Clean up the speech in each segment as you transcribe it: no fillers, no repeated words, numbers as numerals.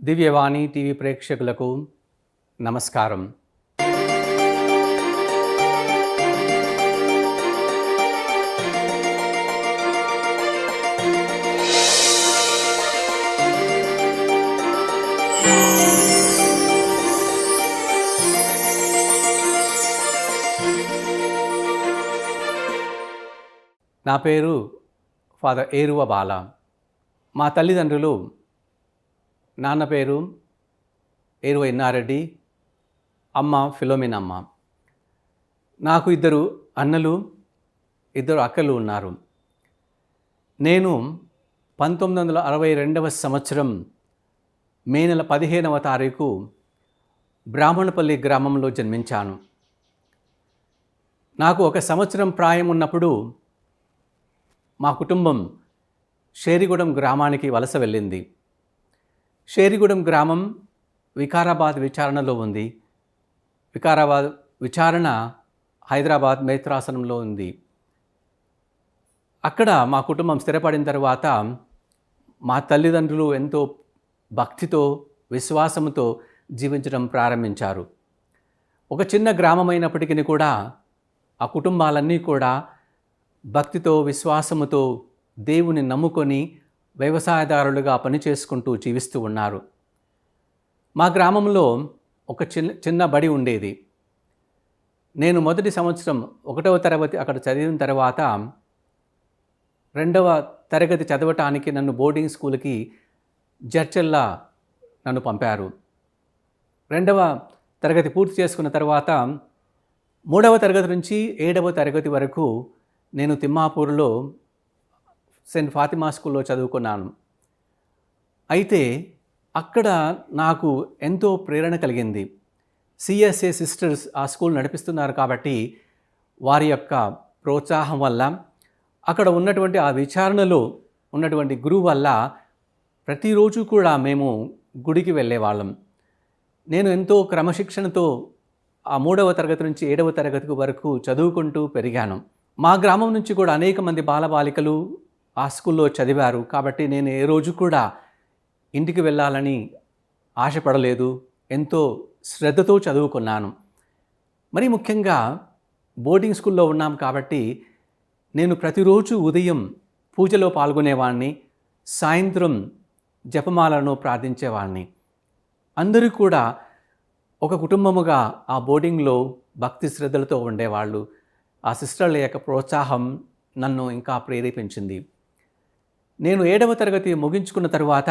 దివ్యవాణి TV ప్రేక్షకులకు నమస్కారం. నా పేరు ఫాదర్ ఏరువ బాల. మా తల్లిదండ్రులు నాన్న పేరు ఏరువ ఎన్నారెడ్డి, అమ్మ ఫిలోమినమ్మ. నాకు ఇద్దరు అన్నలు, ఇద్దరు అక్కలు ఉన్నారు. నేను 1962వ సంవత్సరం మే నెల 15వ తారీఖు బ్రాహ్మణపల్లి గ్రామంలో జన్మించాను. నాకు 1 సంవత్సరం ప్రాయం ఉన్నప్పుడు మా కుటుంబం షేరిగూడెం గ్రామానికి వలస వెళ్ళింది. షేరిగూడెం గ్రామం వికారాబాద్ విచారణలో ఉంది. వికారాబాద్ విచారణ హైదరాబాద్ మేత్రాసనంలో ఉంది. అక్కడ మా కుటుంబం స్థిరపడిన తర్వాత మా తల్లిదండ్రులు ఎంతో భక్తితో, విశ్వాసంతో జీవించడం ప్రారంభించారు. ఒక చిన్న గ్రామం అయినప్పటికీ కూడా ఆ కుటుంబాలన్నీ కూడా భక్తితో, విశ్వాసముతో దేవుని నమ్ముకొని వ్యవసాయదారులుగా పనిచేసుకుంటూ జీవిస్తూ ఉన్నారు. మా గ్రామంలో ఒక చిన్న బడి ఉండేది. నేను మొదటి సంవత్సరం 1వ తరగతి అక్కడ చదివిన తర్వాత 2వ తరగతి చదవటానికి నన్ను బోర్డింగ్ స్కూల్కి జడ్చెల్ల నన్ను పంపారు. 2వ తరగతి పూర్తి చేసుకున్న తర్వాత 3వ తరగతి నుంచి 7వ తరగతి వరకు నేను తిమ్మాపూర్లో సెయింట్ ఫాతిమా స్కూల్లో చదువుకున్నాను. అయితే అక్కడ నాకు ఎంతో ప్రేరణ కలిగింది. సిఎస్ఏ సిస్టర్స్ ఆ స్కూల్ నడిపిస్తున్నారు కాబట్టి వారి యొక్క ప్రోత్సాహం వల్ల, అక్కడ ఉన్నటువంటి ఆ విచారణలో ఉన్నటువంటి గురువు వల్ల ప్రతిరోజు కూడా మేము గుడికి వెళ్ళేవాళ్ళం. నేను ఎంతో క్రమశిక్షణతో ఆ 3వ తరగతి నుంచి 7వ తరగతి వరకు చదువుకుంటూ పెరిగాను. మా గ్రామం నుంచి కూడా అనేక మంది బాలబాలికలు ఆ స్కూల్లో చదివారు. కాబట్టి నేను ఏ రోజు కూడా ఇంటికి వెళ్ళాలని ఆశపడలేదు. ఎంతో శ్రద్ధతో చదువుకున్నాను. మరి ముఖ్యంగా బోర్డింగ్ స్కూల్లో ఉన్నాం కాబట్టి నేను ప్రతిరోజు ఉదయం పూజలో పాల్గొనేవాడిని, సాయంత్రం జపమాలను ప్రార్థించేవాడిని. అందరూ కూడా ఒక కుటుంబముగా ఆ బోర్డింగ్లో భక్తి శ్రద్ధలతో ఉండేవాళ్ళు. ఆ సిస్టర్ల యొక్క ప్రోత్సాహం నన్ను ఇంకా ప్రేరేపించింది. నేను 7వ తరగతి ముగించుకున్న తరువాత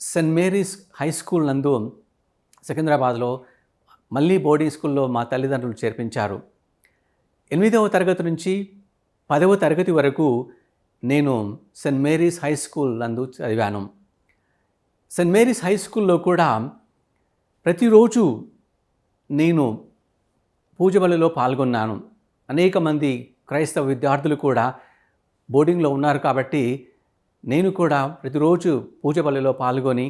సెయింట్ మేరీస్ హై స్కూల్ నందు సికింద్రాబాద్లో మళ్ళీ బోర్డింగ్ స్కూల్లో మా తల్లిదండ్రులు చేర్పించారు. 8వ తరగతి నుంచి 10వ తరగతి వరకు నేను సెయింట్ మేరీస్ హై స్కూల్ నందు చదివాను. సెయింట్ మేరీస్ హై స్కూల్లో కూడా ప్రతిరోజు నేను పూజ బలిలో పాల్గొన్నాను. అనేక మంది క్రైస్తవ విద్యార్థులు కూడా బోర్డింగ్లో ఉన్నారు కాబట్టి నేను కూడా ప్రతిరోజు పూజ బలిలో పాల్గొని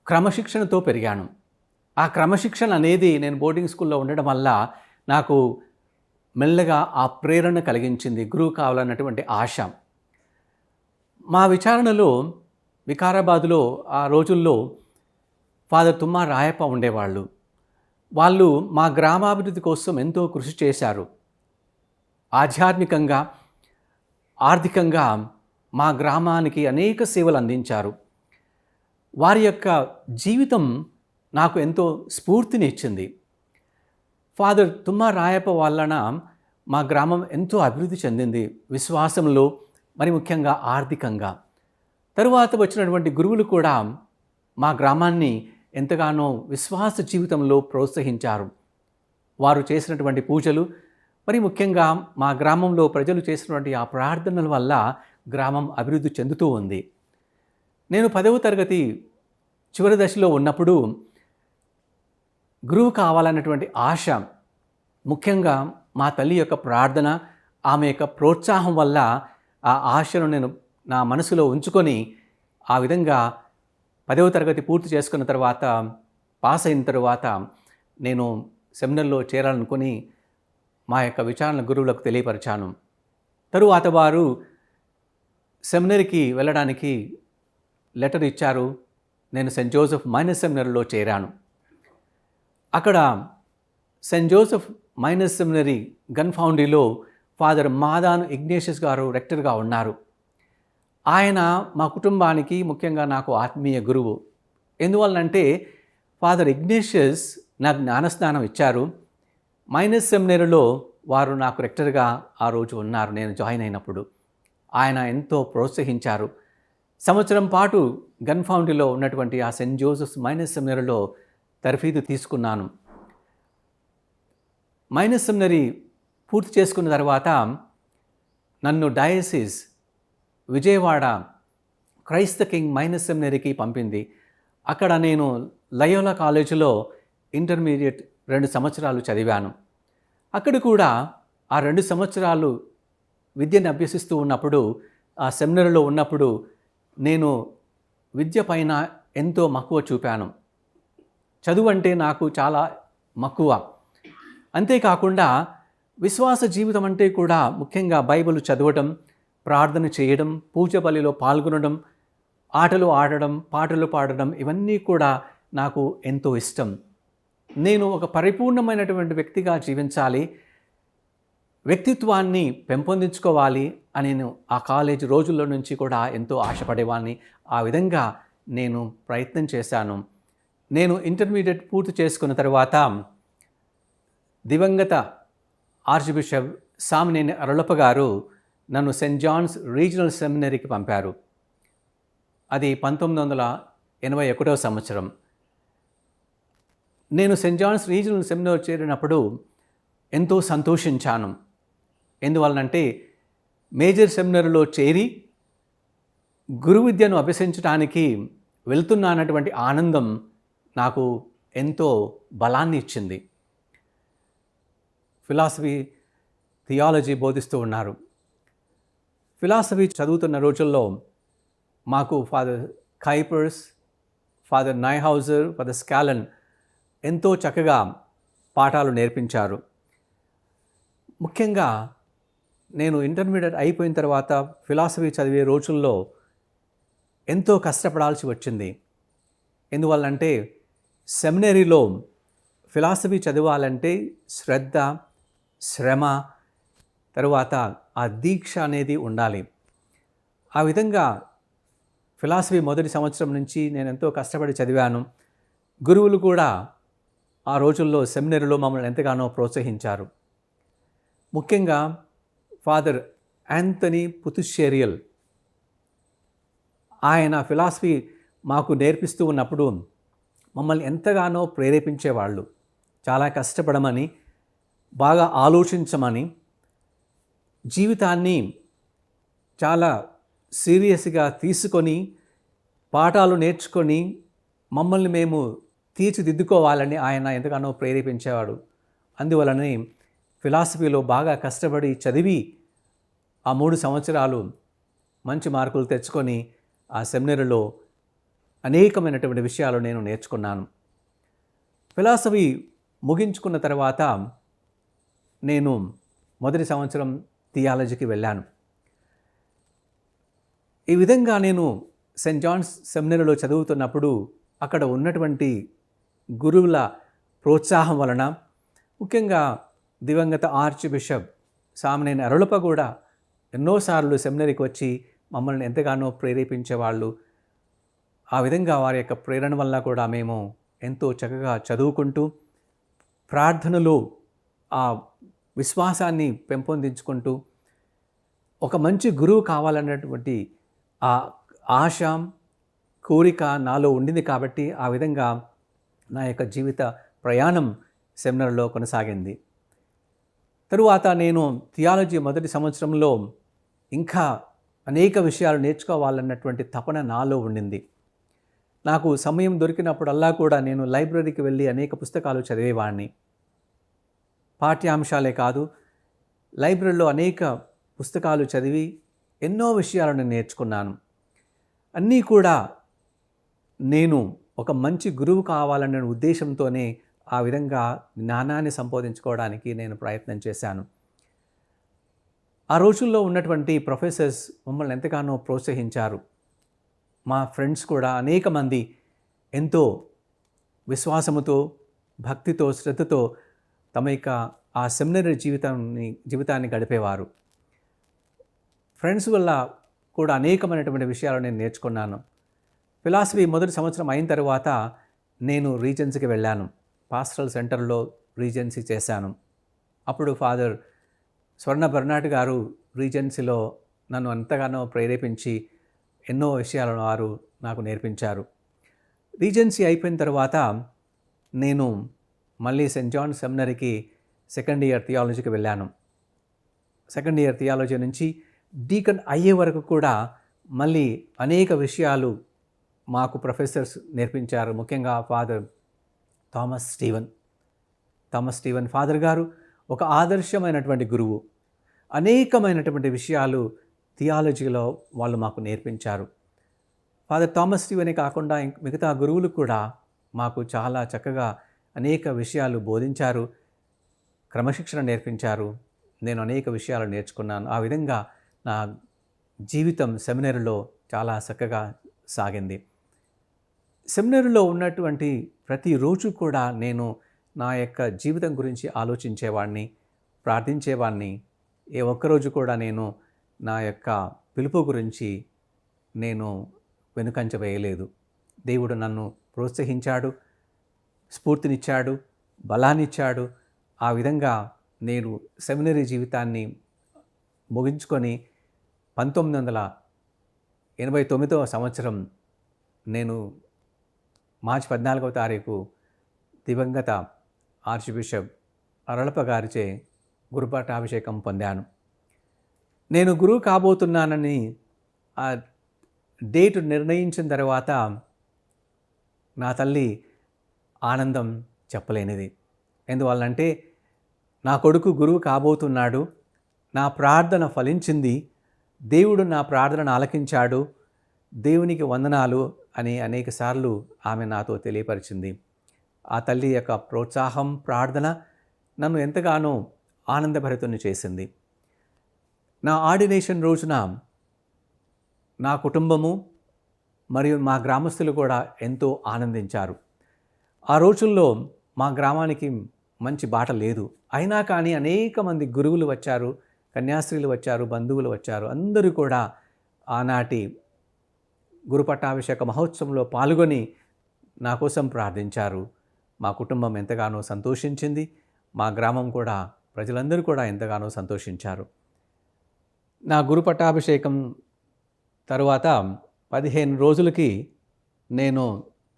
క్రమశిక్షణతో పెరిగాను. ఆ క్రమశిక్షణ అనేది నేను బోర్డింగ్ స్కూల్లో ఉండడం వల్ల నాకు మెల్లగా ఆ ప్రేరణ కలిగించింది, గురువు కావాలన్నటువంటి ఆశ. మా విచారణలో వికారాబాద్లో ఆ రోజుల్లో ఫాదర్ తుమ్మా రాయప్ప ఉండేవాళ్ళు. వాళ్ళు మా గ్రామాభివృద్ధి కోసం ఎంతో కృషి చేశారు. ఆధ్యాత్మికంగా, ఆర్థికంగా మా గ్రామానికి అనేక సేవలు అందించారు. వారి యొక్క జీవితం నాకు ఎంతో స్ఫూర్తిని ఇచ్చింది. ఫాదర్ తుమ్మా రాయప్ప వలన మా గ్రామం ఎంతో అభివృద్ధి చెందింది, విశ్వాసంలో, మరి ముఖ్యంగా ఆర్థికంగా. తరువాత వచ్చినటువంటి గురువులు కూడా మా గ్రామాన్ని ఎంతగానో విశ్వాస జీవితంలో ప్రోత్సహించారు. వారు చేసినటువంటి పూజలు, మరి ముఖ్యంగా మా గ్రామంలో ప్రజలు చేసినటువంటి ఆ ప్రార్థనల వల్ల గ్రామం అభివృద్ధి చెందుతూ ఉంది. నేను 10వ తరగతి చివరి దశలో ఉన్నప్పుడు గురువు కావాలన్నటువంటి ఆశ, ముఖ్యంగా మా తల్లి యొక్క ప్రార్థన, ఆమె యొక్క ప్రోత్సాహం వల్ల ఆ ఆశను నేను నా మనసులో ఉంచుకొని ఆ విధంగా 10వ తరగతి పూర్తి చేసుకున్న తర్వాత, పాస్ అయిన తర్వాత నేను సెమినర్లో చేరాలనుకొని మా యొక్క విచారణ గురువులకు తెలియపరిచాను. తరువాత వారు సెమినరీకి వెళ్ళడానికి లెటర్ ఇచ్చారు. నేను సెయింట్ జోసెఫ్ మైనర్ సెమినరీలో చేరాను. అక్కడ Saint Joseph minor seminary gun ఫౌండరీలో ఫాదర్ మాదాను ఇగ్నేషియస్ గారు రెక్టర్గా ఉన్నారు. ఆయన మా కుటుంబానికి, ముఖ్యంగా నాకు ఆత్మీయ గురువు. ఎందువలనంటే ఫాదర్ ఇగ్నేషియస్ నాకు జ్ఞానస్నానం ఇచ్చారు. మైనర్ సెమినరీలో వారు నాకు రెక్టర్గా ఆ రోజు ఉన్నారు నేను జాయిన్ అయినప్పుడు. ఆయన ఎంతో ప్రోత్సహించారు. సంవత్సరం పాటు గన్ ఫౌండరీలో ఉన్నటువంటి ఆ సెయింట్ జోసెఫ్స్ మైనర్ సెమినరీలో తర్ఫీదు తీసుకున్నాను. మైనర్ సెమినరీ పూర్తి చేసుకున్న తర్వాత నన్ను డయాసిస్ విజయవాడ క్రైస్త కింగ్ మైనర్ సెమినరీకి పంపింది. అక్కడ నేను లయోలా కాలేజీలో ఇంటర్మీడియట్ 2 సంవత్సరాలు చదివాను. అక్కడ కూడా ఆ 2 సంవత్సరాలు విద్యను అభ్యసిస్తూ ఉన్నప్పుడు, ఆ సెమినరీలో ఉన్నప్పుడు నేను విద్య పైన ఎంతో మక్కువ చూపాను. చదువు అంటే నాకు చాలా మక్కువ. అంతేకాకుండా విశ్వాస జీవితం అంటే కూడా ముఖ్యంగా బైబిల్ చదవడం, ప్రార్థన చేయడం, పూజ బలిలో పాల్గొనడం, ఆటలు ఆడడం, పాటలు పాడడం, ఇవన్నీ కూడా నాకు ఎంతో ఇష్టం. నేను ఒక పరిపూర్ణమైనటువంటి వ్యక్తిగా జీవించాలి, వ్యక్తిత్వాన్ని పెంపొందించుకోవాలి అని నేను ఆ కాలేజీ రోజుల్లో నుంచి కూడా ఎంతో ఆశపడేవాడిని. ఆ విధంగా నేను ప్రయత్నం చేశాను. నేను ఇంటర్మీడియట్ పూర్తి చేసుకున్న తర్వాత దివంగత ఆర్చ్ బిషప్ సామినేని అరుళప్ప గారు నన్ను సెయింట్ జాన్స్ రీజనల్ సెమినరీకి పంపారు. అది 1981వ సంవత్సరం. నేను సెయింట్ జాన్స్ రీజనల్ సెమినరీ చేరినప్పుడు ఎంతో సంతోషించాను. ఎందువలనంటే మేజర్ సెమినరీలో చేరి గురు విద్యను అభ్యసించడానికి వెళ్తున్నానటువంటి ఆనందం నాకు ఎంతో బలాన్ని ఇచ్చింది. ఫిలాసఫీ, థియాలజీ బోధిస్తూ ఉన్నారు. ఫిలాసఫీ చదువుతున్న రోజుల్లో మాకు ఫాదర్ కైపర్స్, ఫాదర్ నైహౌజర్, ఫాదర్ స్కాలన్ ఎంతో చక్కగా పాఠాలు నేర్పించారు. ముఖ్యంగా నేను ఇంటర్మీడియట్ అయిపోయిన తర్వాత ఫిలాసఫీ చదివే రోజుల్లో ఎంతో కష్టపడాల్సి వచ్చింది. ఎందువల్లంటే సెమినరీలో ఫిలాసఫీ చదవాలంటే శ్రద్ధ, శ్రమ, తరువాత ఆ దీక్ష అనేది ఉండాలి. ఆ విధంగా ఫిలాసఫీ మొదటి సంవత్సరం నుంచి నేను ఎంతో కష్టపడి చదివాను. గురువులు కూడా ఆ రోజుల్లో సెమినరీలో మమ్మల్ని ఎంతగానో ప్రోత్సహించారు. ముఖ్యంగా ఫాదర్ యాంథనీ పుతుషేరియల్, ఆయన ఫిలాసఫీ మాకు నేర్పిస్తూ ఉన్నప్పుడు మమ్మల్ని ఎంతగానో ప్రేరేపించేవాళ్ళు. చాలా కష్టపడమని, బాగా ఆలోచించమని, జీవితాన్ని చాలా సీరియస్గా తీసుకొని పాఠాలు నేర్చుకొని మమ్మల్ని మేము తీర్చిదిద్దుకోవాలని ఆయన ఎంతగానో ప్రేరేపించేవాడు. అందువలనే ఫిలాసఫీలో బాగా కష్టపడి చదివి ఆ 3 సంవత్సరాలు మంచి మార్కులు తెచ్చుకొని ఆ సెమినరీలో అనేకమైనటువంటి విషయాలు నేను నేర్చుకున్నాను. ఫిలాసఫీ ముగించుకున్న తర్వాత నేను మొదటి సంవత్సరం థియాలజీకి వెళ్ళాను. ఈ విధంగా నేను సెయింట్ జాన్స్ సెమినరీలో చదువుతున్నప్పుడు అక్కడ ఉన్నటువంటి గురువుల ప్రోత్సాహం వలన, ముఖ్యంగా దివంగత ఆర్చ్ బిషప్ సామినేని అరుళప్ప కూడా ఎన్నోసార్లు సెమినరీకి వచ్చి మమ్మల్ని ఎంతగానో ప్రేరేపించేవాళ్ళు. ఆ విధంగా వారి యొక్క ప్రేరణ వల్ల కూడా మేము ఎంతో చక్కగా చదువుకుంటూ ప్రార్థనలో ఆ విశ్వాసాన్ని పెంపొందించుకుంటూ ఒక మంచి గురువు కావాలన్నటువంటి ఆ ఆశ, కోరిక నాలో ఉండింది. కాబట్టి ఆ విధంగా నా యొక్క జీవిత ప్రయాణం సెమినరీలో కొనసాగింది. తరువాత నేను థియాలజీ మొదటి సంవత్సరంలో ఇంకా అనేక విషయాలు నేర్చుకోవాలన్నటువంటి తపన నాలో ఉండింది. నాకు సమయం దొరికినప్పుడల్లా కూడా నేను లైబ్రరీకి వెళ్ళి అనేక పుస్తకాలు చదివేవాడిని. పాఠ్యాంశాలే కాదు, లైబ్రరీలో అనేక పుస్తకాలు చదివి ఎన్నో విషయాలను నేర్చుకున్నాను. అన్నీ కూడా నేను ఒక మంచి గురువు కావాలనే ఉద్దేశంతోనే ఆ విధంగా జ్ఞానాన్ని సంపాదించుకోవడానికి నేను ప్రయత్నం చేశాను. ఆ రోజుల్లో ఉన్నటువంటి ప్రొఫెసర్స్ మమ్మల్ని ఎంతగానో ప్రోత్సహించారు. మా ఫ్రెండ్స్ కూడా అనేక మంది ఎంతో విశ్వాసముతో, భక్తితో, శ్రద్ధతో తమ యొక్క ఆ సెమినరీ జీవితాన్ని గడిపేవారు. ఫ్రెండ్స్ వల్ల కూడా అనేకమైనటువంటి విషయాలు నేను నేర్చుకున్నాను. ఫిలాసఫీ మొదటి సంవత్సరం అయిన తర్వాత నేను రీజెన్సీకి వెళ్ళాను. పాస్టరల్ సెంటర్లో రీజెన్సీ చేశాను. అప్పుడు ఫాదర్ స్వర్ణ బర్నాడ్ గారు రీజెన్సీలో నన్ను ఎంతగానో ప్రేరేపించి ఎన్నో విషయాలను వారు నాకు నేర్పించారు. రీజెన్సీ అయిపోయిన తర్వాత నేను మళ్ళీ సెయింట్ జాన్ సెమినరీకి సెకండ్ ఇయర్ థియాలజీకి వెళ్ళాను. సెకండ్ ఇయర్ థియాలజీ నుంచి డీకన్ అయ్యే వరకు కూడా మళ్ళీ అనేక విషయాలు మాకు ప్రొఫెసర్స్ నేర్పించారు. ముఖ్యంగా ఫాదర్ థామస్ స్టీవెన్ ఫాదర్ గారు ఒక ఆదర్శమైనటువంటి గురువు. అనేకమైనటువంటి విషయాలు థియాలజీలో వాళ్ళు మాకు నేర్పించారు. ఫాదర్ థామస్ స్టీవెనే కాకుండా మిగతా గురువులు కూడా మాకు చాలా చక్కగా అనేక విషయాలు బోధించారు, క్రమశిక్షణ నేర్పించారు. నేను అనేక విషయాలు నేర్చుకున్నాను. ఆ విధంగా నా జీవితం సెమినరీలో చాలా చక్కగా సాగింది. సెమినరీలో ఉన్నటువంటి ప్రతిరోజు కూడా నేను నా యొక్క జీవితం గురించి ఆలోచించేవాడిని, ప్రార్థించేవాడిని. ఏ ఒక్కరోజు కూడా నేను నా యొక్క పిలుపు గురించి నేను వెనుకంజ వేయలేదు. దేవుడు నన్ను ప్రోత్సహించాడు, స్ఫూర్తినిచ్చాడు, బలాన్నిచ్చాడు. ఆ విధంగా నేను సెమినరీ జీవితాన్ని ముగించుకొని 1989వ సంవత్సరం నేను మార్చి 14వ తారీఖు దివంగత ఆర్చ్ బిషప్ అరళప గారిచే గురుపట్టాభిషేకం పొందాను. నేను గురువు కాబోతున్నానని ఆ డేట్ నిర్ణయించిన తర్వాత నా తల్లి ఆనందం చెప్పలేనిది. ఎందువల్లంటే నా కొడుకు గురువు కాబోతున్నాడు, నా ప్రార్థన ఫలించింది, దేవుడు నా ప్రార్థనను ఆలకించాడు, దేవునికి వందనాలు అని అనేకసార్లు ఆమె నాతో తెలియపరిచింది. ఆ తల్లి యొక్క ప్రోత్సాహం, ప్రార్థన నన్ను ఎంతగానో ఆనందభరితుని చేసింది. నా ఆర్డినేషన్ రోజున నా కుటుంబము మరియు మా గ్రామస్తులు కూడా ఎంతో ఆనందించారు. ఆ రోజుల్లో మా గ్రామానికి మంచి బాట లేదు. అయినా కానీ అనేక మంది గురువులు వచ్చారు, కన్యాస్త్రీలు వచ్చారు, బంధువులు వచ్చారు. అందరూ కూడా ఆనాటి గురుపట్టాభిషేక మహోత్సవంలో పాల్గొని నా కోసం ప్రార్థించారు. మా కుటుంబం ఎంతగానో సంతోషించింది. మా గ్రామం కూడా, ప్రజలందరూ కూడా ఎంతగానో సంతోషించారు. నా గురుపట్టాభిషేకం తరువాత 15 రోజులకి నేను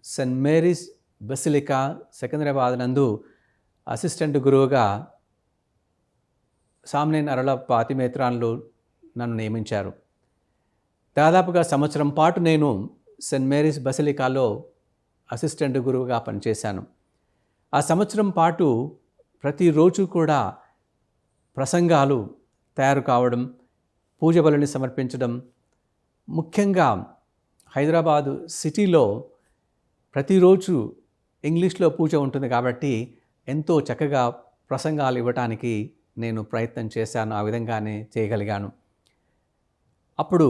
సెయింట్ మేరీస్ బసిలికా సికింద్రాబాద్ నందు అసిస్టెంట్ గురువుగా సామ్నేన్ అరళప్ప అతిమేత్రాన్లు నన్ను నియమించారు. దాదాపుగా సంవత్సరం పాటు నేను సెయింట్ మేరీస్ బసిలికాలో అసిస్టెంట్ గురువుగా పనిచేశాను. ఆ సంవత్సరం పాటు ప్రతిరోజు కూడా ప్రసంగాలు తయారు కావడం, పూజ బలిని సమర్పించడం. ముఖ్యంగా హైదరాబాదు సిటీలో ప్రతిరోజు ఇంగ్లీష్లో పూజ ఉంటుంది కాబట్టి ఎంతో చక్కగా ప్రసంగాలు ఇవ్వటానికి నేను ప్రయత్నం చేశాను. ఆ విధంగానే చేయగలిగాను. అప్పుడు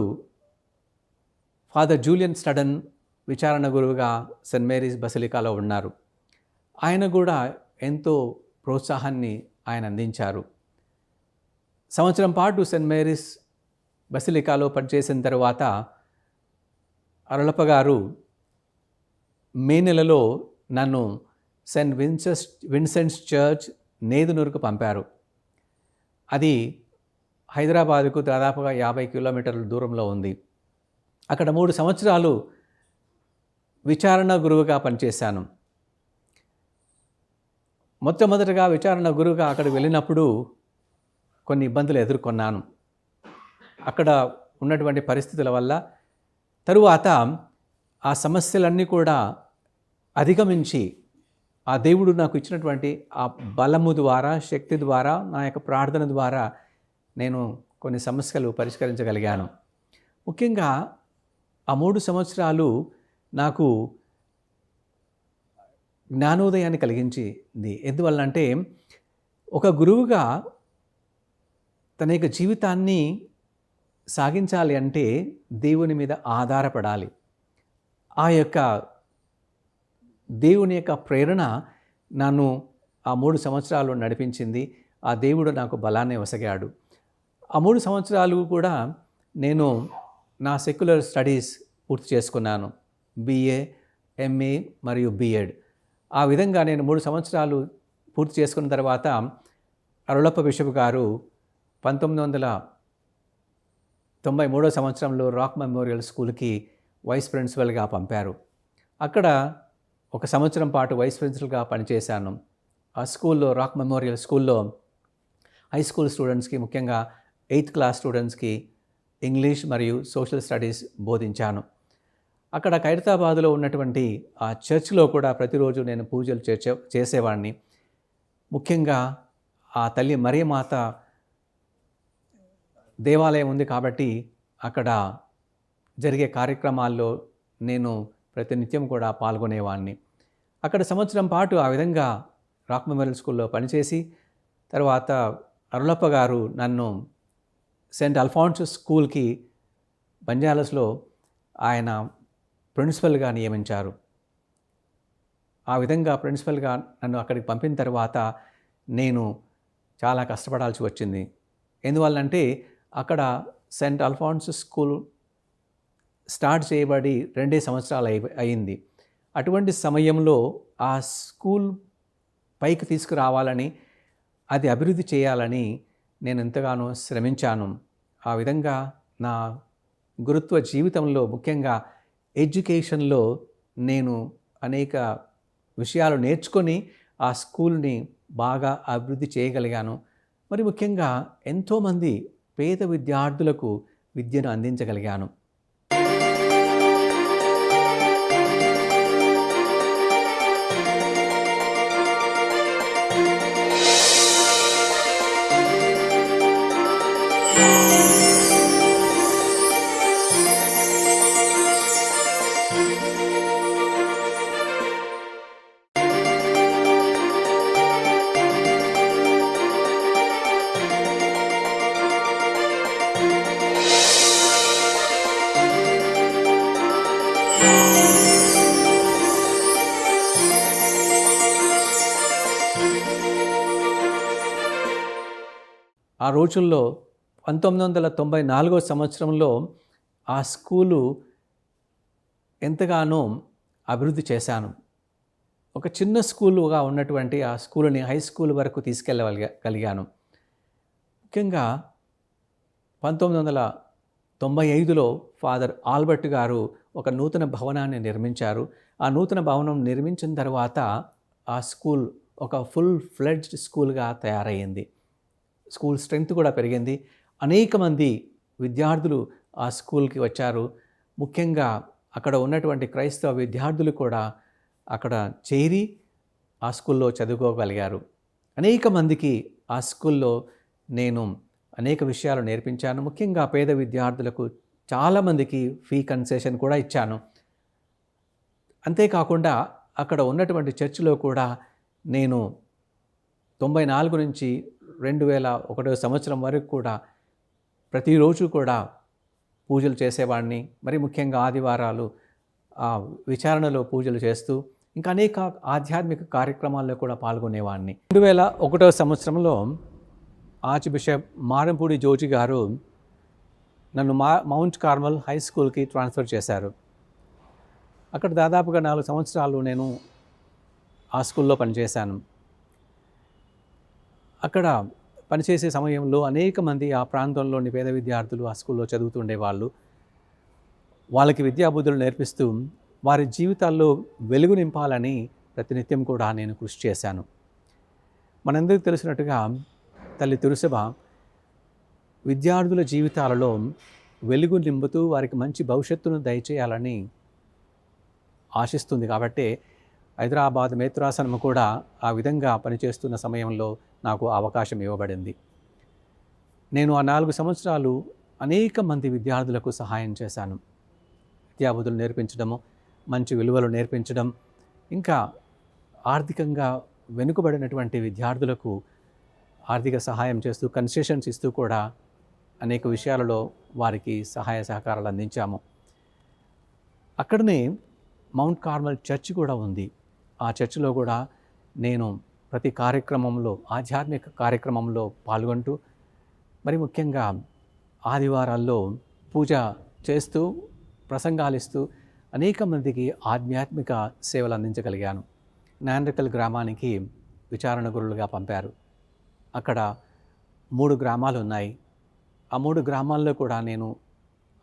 ఫాదర్ జూలియన్ స్టడన్ విచారణ గురువుగా సెయింట్ మేరీస్ బసిలికాలో ఉన్నారు. ఆయన కూడా ఎంతో ప్రోత్సాహాన్ని ఆయన అందించారు. సంవత్సరం పాటు సెయింట్ మేరీస్ బసిలికాలో పనిచేసిన తర్వాత అరళప్ప గారు మే నెలలో నన్ను సెయింట్ విన్సెంట్స్ చర్చ్ నేదునూరుకు పంపారు. అది హైదరాబాదుకు దాదాపుగా 50 కిలోమీటర్ల దూరంలో ఉంది. అక్కడ 3 సంవత్సరాలు విచారణ గురువుగా పనిచేశాను. మొట్టమొదటగా విచారణ గురువుగా అక్కడికి వెళ్ళినప్పుడు కొన్ని ఇబ్బందులు ఎదుర్కొన్నాను. అక్కడ ఉన్నటువంటి పరిస్థితుల వల్ల. తరువాత ఆ సమస్యలన్నీ కూడా అధిగమించి ఆ దేవుడు నాకు ఇచ్చినటువంటి ఆ బలము ద్వారా, శక్తి ద్వారా, నా యొక్క ప్రార్థన ద్వారా నేను కొన్ని సమస్యలు పరిష్కరించగలిగాను. ముఖ్యంగా ఆ 3 సంవత్సరాలు నాకు జ్ఞానోదయాన్ని కలిగించింది. ఎందువల్లంటే ఒక గురువుగా తన యొక్క జీవితాన్ని సాగించాలి అంటే దేవుని మీద ఆధారపడాలి. ఆ యొక్క దేవుని యొక్క ప్రేరణ నన్ను ఆ 3 సంవత్సరాలు నడిపించింది. ఆ దేవుడు నాకు బలాన్ని వసగాడు. ఆ 3 సంవత్సరాలు కూడా నేను నా సెక్యులర్ స్టడీస్ పూర్తి చేసుకున్నాను. BA, MA మరియు B.Ed. ఆ విధంగా నేను 3 సంవత్సరాలు పూర్తి చేసుకున్న తర్వాత అరుళప్ప బిషప్ గారు 1993 సంవత్సరంలో రాక్ మెమోరియల్ స్కూల్కి వైస్ ప్రిన్సిపల్గా పంపారు. అక్కడ 1 సంవత్సరం పాటు వైస్ ప్రిన్సిపల్గా పనిచేశాను. ఆ స్కూల్లో, రాక్ మెమోరియల్ స్కూల్లో హై స్కూల్ స్టూడెంట్స్కి, ముఖ్యంగా 8th క్లాస్ స్టూడెంట్స్కి ఇంగ్లీష్ మరియు సోషల్ స్టడీస్ బోధించాను. అక్కడ ఖైరతాబాద్లో ఉన్నటువంటి ఆ చర్చ్లో కూడా ప్రతిరోజు నేను పూజలు చేసేవాడిని. ముఖ్యంగా ఆ తల్లి మరియమాత దేవాలయం ఉంది కాబట్టి అక్కడ జరిగే కార్యక్రమాల్లో నేను ప్రతినిత్యం కూడా పాల్గొనేవాడిని. అక్కడ సంవత్సరం పాటు ఆ విధంగా రాక్ మెమోరియల్ స్కూల్లో పనిచేసి తర్వాత అరుళప్ప గారు నన్ను సెయింట్ అల్ఫాన్సస్ స్కూల్కి బంజారాస్లో ఆయన ప్రిన్సిపల్గా నియమించారు. ఆ విధంగా ప్రిన్సిపల్గా నన్ను అక్కడికి పంపిన తర్వాత నేను చాలా కష్టపడాల్సి వచ్చింది. ఎందువల్లంటే అక్కడ సెయింట్ అల్ఫాన్సస్ స్కూల్ స్టార్ట్ చేయబడి 2 సంవత్సరాలు అయింది. అటువంటి సమయంలో ఆ స్కూల్ పైకి తీసుకురావాలని, అది అభివృద్ధి చేయాలని నేను ఎంతగానో శ్రమించాను. ఆ విధంగా నా గురుత్వ జీవితంలో, ముఖ్యంగా ఎడ్యుకేషన్లో నేను అనేక విషయాలు నేర్చుకొని ఆ స్కూల్ని బాగా అభివృద్ధి చేయగలిగాను. మరి ముఖ్యంగా ఎంతోమంది పేద విద్యార్థులకు విద్యను అందించగలిగాను. ఆ రోజుల్లో 1994 సంవత్సరంలో ఆ స్కూలు ఎంతగానో అభివృద్ధి చేశాను. ఒక చిన్న స్కూలుగా ఉన్నటువంటి ఆ స్కూలుని హై స్కూల్ వరకు తీసుకెళ్ళగలిగాను. ముఖ్యంగా 1995లో ఫాదర్ ఆల్బర్ట్ గారు ఒక నూతన భవనాన్ని నిర్మించారు. ఆ నూతన భవనం నిర్మించిన తర్వాత ఆ స్కూల్ ఒక ఫుల్ ఫ్లెడ్జ్డ్ స్కూల్గా తయారయ్యింది. స్కూల్ స్ట్రెంగ్త్ కూడా పెరిగింది. అనేక మంది విద్యార్థులు ఆ స్కూల్కి వచ్చారు. ముఖ్యంగా అక్కడ ఉన్నటువంటి క్రైస్తవ విద్యార్థులు కూడా అక్కడ చేరి ఆ స్కూల్లో చదువుకోగలిగారు. అనేక మందికి ఆ స్కూల్లో నేను అనేక విషయాలు నేర్పించాను. ముఖ్యంగా పేద విద్యార్థులకు చాలామందికి ఫీ కన్సెషన్ కూడా ఇచ్చాను. అంతేకాకుండా అక్కడ ఉన్నటువంటి చర్చిలో కూడా నేను 94 నుంచి 2001 సంవత్సరం వరకు కూడా ప్రతిరోజు కూడా పూజలు చేసేవాడిని. మరి ముఖ్యంగా ఆదివారాలు విచారణలో పూజలు చేస్తూ ఇంకా అనేక ఆధ్యాత్మిక కార్యక్రమాల్లో కూడా పాల్గొనేవాడిని. 2001 సంవత్సరంలో ఆర్చ్ బిషప్ మారంపూడి జోజి గారు నన్ను మౌంట్ కార్మల్ హై స్కూల్కి ట్రాన్స్ఫర్ చేశారు. అక్కడ దాదాపుగా 4 సంవత్సరాలు నేను ఆ స్కూల్లో పనిచేశాను. అక్కడ పనిచేసే సమయంలో అనేక మంది ఆ ప్రాంతంలోని పేద విద్యార్థులు ఆ స్కూల్లో చదువుతుండేవాళ్ళు. వాళ్ళకి విద్యాబుద్ధులు నేర్పిస్తూ వారి జీవితాల్లో వెలుగు నింపాలని ప్రతినిత్యం కూడా నేను కృషి చేశాను. మనందరికీ తెలిసినట్టుగా తల్లి తిరుసభ విద్యార్థుల జీవితాలలో వెలుగు నింపుతూ వారికి మంచి భవిష్యత్తును దయచేయాలని ఆశిస్తుంది. కాబట్టి హైదరాబాద్ మేత్రాసనం కూడా ఆ విధంగా పనిచేస్తున్న సమయంలో నాకు అవకాశం ఇవ్వబడింది. నేను ఆ 4 సంవత్సరాలు అనేక మంది విద్యార్థులకు సహాయం చేశాను. విద్యాబుద్ధులు నేర్పించడము, మంచి విలువలు నేర్పించడం, ఇంకా ఆర్థికంగా వెనుకబడినటువంటి విద్యార్థులకు ఆర్థిక సహాయం చేస్తూ, కన్సెషన్స్ ఇస్తూ కూడా అనేక విషయాలలో వారికి సహాయ సహకారాలు అందించాము. అక్కడనే మౌంట్ కార్మల్ చర్చ్ కూడా ఉంది. ఆ చర్చిలో కూడా నేను ప్రతి కార్యక్రమంలో, ఆధ్యాత్మిక కార్యక్రమంలో పాల్గొంటూ, మరి ముఖ్యంగా ఆదివారాల్లో పూజ చేస్తూ, ప్రసంగాలిస్తూ అనేక మందికి ఆధ్యాత్మిక సేవలు అందించగలిగాను. నాండ్రికల్ గ్రామానికి విచారణ గురులుగా పంపారు. అక్కడ 3 గ్రామాలు ఉన్నాయి. ఆ 3 గ్రామాల్లో కూడా నేను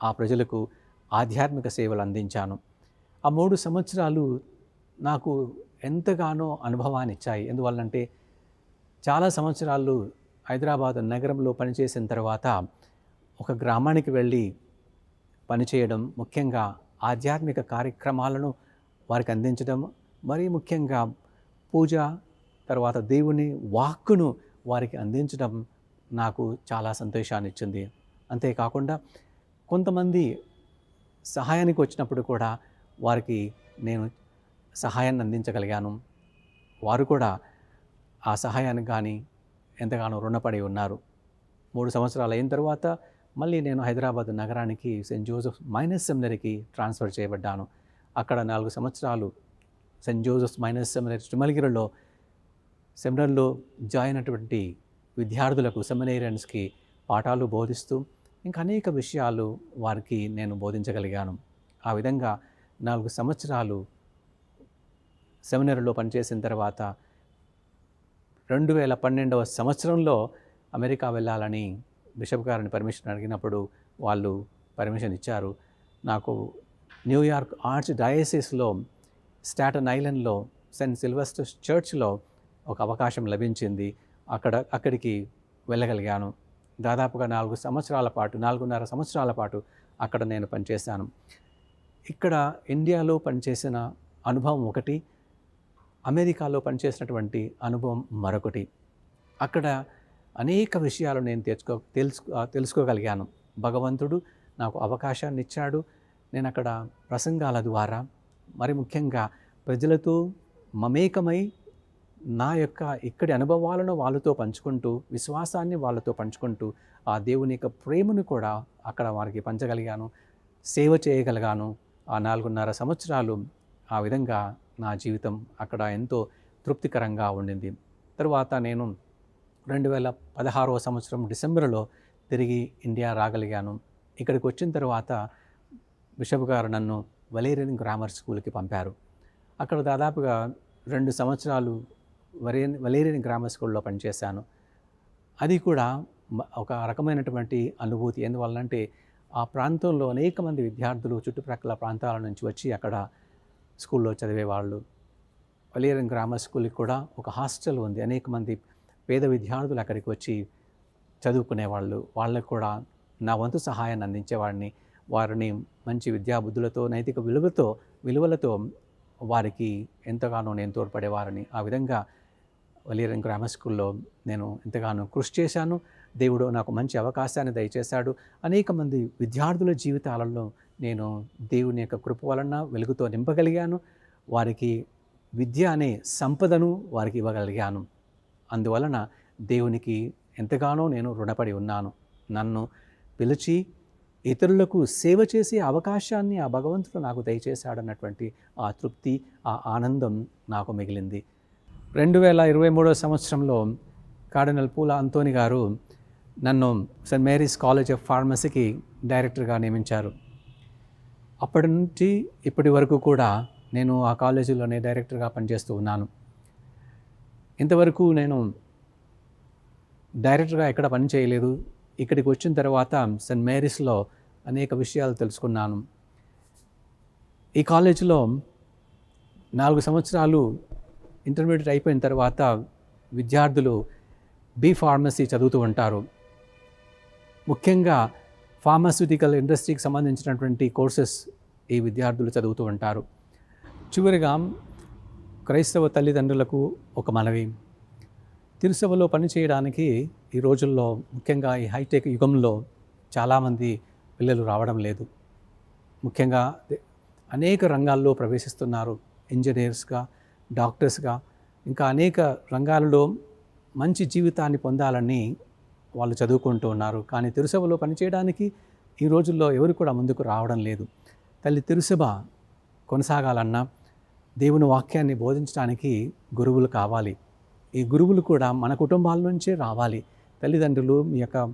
ఆ ప్రజలకు ఆధ్యాత్మిక సేవలు అందించాను. ఆ 3 సంవత్సరాలు నాకు ఎంతగానో అనుభవాన్ని ఇచ్చాయి. ఎందువల్లంటే చాలా సంవత్సరాలు హైదరాబాద్ నగరంలో పనిచేసిన తర్వాత ఒక గ్రామానికి వెళ్ళి పనిచేయడం, ముఖ్యంగా ఆధ్యాత్మిక కార్యక్రమాలను వారికి అందించడం, మరీ ముఖ్యంగా పూజ, తర్వాత దేవుని వాక్కును వారికి అందించడం నాకు చాలా సంతోషాన్ని ఇచ్చింది. అంతేకాకుండా కొంతమంది సహాయానికి వచ్చినప్పుడు కూడా వారికి నేను సహాయాన్ని అందించగలిగాను. వారు కూడా ఆ సహాయానికి కానీ ఎంతగానో రుణపడి ఉన్నారు. 3 సంవత్సరాలు అయిన తర్వాత మళ్ళీ నేను హైదరాబాద్ నగరానికి సెయింట్ జోసెఫ్స్ మైనర్ సెమినరీకి ట్రాన్స్ఫర్ చేయబడ్డాను. అక్కడ 4 సంవత్సరాలు సెయింట్ జోసెఫ్స్ మైనర్ సెమినరీ తిరుమలగిరిలో సెమినరీలో జాయిన్ అయినటువంటి విద్యార్థులకు, సెమినేరియన్స్కి పాఠాలు బోధిస్తూ ఇంకా అనేక విషయాలు వారికి నేను బోధించగలిగాను. ఆ విధంగా 4 సంవత్సరాలు సెమినరీలో పనిచేసిన తర్వాత 2012వ సంవత్సరంలో అమెరికా వెళ్ళాలని బిషప్ గారిని పర్మిషన్ అడిగినప్పుడు వాళ్ళు పర్మిషన్ ఇచ్చారు. నాకు న్యూయార్క్ ఆర్చ్ డయాసిస్లో స్టాటన్ ఐలాండ్లో సెయింట్ సిల్వెస్టర్ చర్చ్లో ఒక అవకాశం లభించింది. అక్కడికి వెళ్ళగలిగాను. దాదాపుగా 4 సంవత్సరాల పాటు, 4.5 సంవత్సరాల పాటు అక్కడ నేను పనిచేశాను. ఇక్కడ ఇండియాలో పనిచేసిన అనుభవం ఒకటి, అమెరికాలో పనిచేసినటువంటి అనుభవం మరొకటి. అక్కడ అనేక విషయాలు నేను తెలుసుకోగలిగాను. భగవంతుడు నాకు అవకాశాన్ని ఇచ్చాడు. నేను అక్కడ ప్రసంగాల ద్వారా, మరి ముఖ్యంగా ప్రజలతో మమేకమై నా యొక్క ఇక్కడి అనుభవాలను వాళ్ళతో పంచుకుంటూ, విశ్వాసాన్ని వాళ్ళతో పంచుకుంటూ, ఆ దేవుని యొక్క ప్రేమను కూడా అక్కడ వారికి పంచగలిగాను, సేవ చేయగలిగాను. ఆ 4.5 సంవత్సరాలు ఆ విధంగా నా జీవితం అక్కడ ఎంతో తృప్తికరంగా ఉండింది. తరువాత నేను 2016వ సంవత్సరం డిసెంబర్లో తిరిగి ఇండియా రాగలిగాను. ఇక్కడికి వచ్చిన తర్వాత బిషప్ గారు నన్ను వలేరియన్ గ్రామర్ స్కూల్కి పంపారు. అక్కడ దాదాపుగా 2 సంవత్సరాలు వలేరియన్ గ్రామర్ స్కూల్లో పనిచేశాను. అది కూడా ఒక రకమైనటువంటి అనుభూతి. ఎందువల్లంటే ఆ ప్రాంతంలో అనేక మంది విద్యార్థులు చుట్టుప్రక్కల ప్రాంతాల నుంచి వచ్చి అక్కడ స్కూల్లో చదివేవాళ్ళు. వలేరియన్ గ్రామర్ స్కూల్కి కూడా ఒక హాస్టల్ ఉంది. అనేక మంది పేద విద్యార్థులు అక్కడికి వచ్చి చదువుకునేవాళ్ళు. వాళ్ళకు కూడా నా వంతు సహాయాన్ని అందించేవాడిని. వారిని మంచి విద్యాబుద్ధులతో, నైతిక విలువలతో వారికి ఎంతగానో నేను తోడ్పడేవారిని. ఆ విధంగా వలేరియన్ గ్రామర్ స్కూల్లో నేను ఎంతగానో కృషి చేశాను. దేవుడు నాకు మంచి అవకాశాన్ని దయచేశాడు. అనేక మంది విద్యార్థుల జీవితాలలో నేను దేవుని యొక్క కృప వలన వెలుగుతో నింపగలిగాను. వారికి విద్య అనే సంపదను వారికి ఇవ్వగలిగాను. అందువలన దేవునికి ఎంతగానో నేను రుణపడి ఉన్నాను. నన్ను పిలిచి ఇతరులకు సేవ చేసే అవకాశాన్ని ఆ భగవంతుడు నాకు దయచేశాడన్నటువంటి ఆ తృప్తి, ఆ ఆనందం నాకు మిగిలింది. 2023వ సంవత్సరంలో కార్డినల్ పూల అంతోని గారు నన్ను సెయింట్ మేరీస్ కాలేజ్ ఆఫ్ ఫార్మసీకి డైరెక్టర్గా నియమించారు. అప్పటి నుంచి ఇప్పటి వరకు కూడా నేను ఆ కాలేజీలోనే డైరెక్టర్గా పనిచేస్తూ ఉన్నాను. ఇంతవరకు నేను డైరెక్టర్గా ఎక్కడ పని చేయలేదు. ఇక్కడికి వచ్చిన తర్వాత సెయింట్ మేరీస్లో అనేక విషయాలు తెలుసుకున్నాను. ఈ కాలేజీలో 4 సంవత్సరాలు ఇంటర్మీడియట్ అయిపోయిన తర్వాత విద్యార్థులు బీ ఫార్మసీ చదువుతూ ఉంటారు. ముఖ్యంగా ఫార్మాస్యూటికల్ ఇండస్ట్రీకి సంబంధించినటువంటి కోర్సెస్ ఈ విద్యార్థులు చదువుతూ ఉంటారు. చివరిగా క్రైస్తవ తల్లిదండ్రులకు ఒక మనవి. తిరుసభలో పనిచేయడానికి ఈ రోజుల్లో, ముఖ్యంగా ఈ హైటెక్ యుగంలో చాలామంది పిల్లలు రావడం లేదు. ముఖ్యంగా అనేక రంగాల్లో ప్రవేశిస్తున్నారు. ఇంజనీర్స్గా, డాక్టర్స్గా, ఇంకా అనేక రంగాలలో మంచి జీవితాన్ని పొందాలని వాళ్ళు చదువుకుంటూ ఉన్నారు. కానీ తిరుసభలో పనిచేయడానికి ఈ రోజుల్లో ఎవరు కూడా ముందుకు రావడం లేదు. తల్లి తిరుసభ కొనసాగాలన్నా, దేవుని వాక్యాన్ని బోధించడానికి గురువులు కావాలి. ఈ గురువులు కూడా మన కుటుంబాల నుంచే రావాలి. తల్లిదండ్రులు మీ యొక్క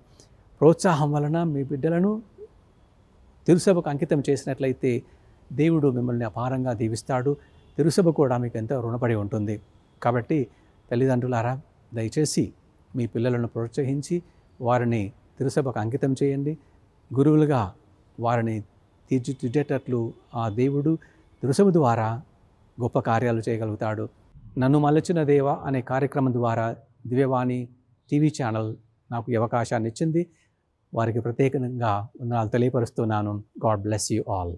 ప్రోత్సాహం వలన మీ బిడ్డలను తిరుసభకు అంకితం చేసినట్లయితే దేవుడు మిమ్మల్ని అపారంగా దీవిస్తాడు. తిరుసభ కూడా మీకు ఎంతో రుణపడి ఉంటుంది. కాబట్టి తల్లిదండ్రులారా, దయచేసి మీ పిల్లలను ప్రోత్సహించి వారిని తిరుసభకు అంకితం చేయండి. గురువులుగా వారిని తీర్చిదిద్దేటట్లు ఆ దేవుడు తిరుసభ ద్వారా గొప్ప కార్యాలు చేయగలుగుతాడు. నన్ను మలచిన దేవ అనే కార్యక్రమం ద్వారా దివ్యవాణి టీవీ ఛానల్ నాకు ఈ అవకాశాన్ని ఇచ్చింది. వారికి ప్రత్యేకంగా వందనాలు తెలియపరుస్తున్నాను. God bless you all.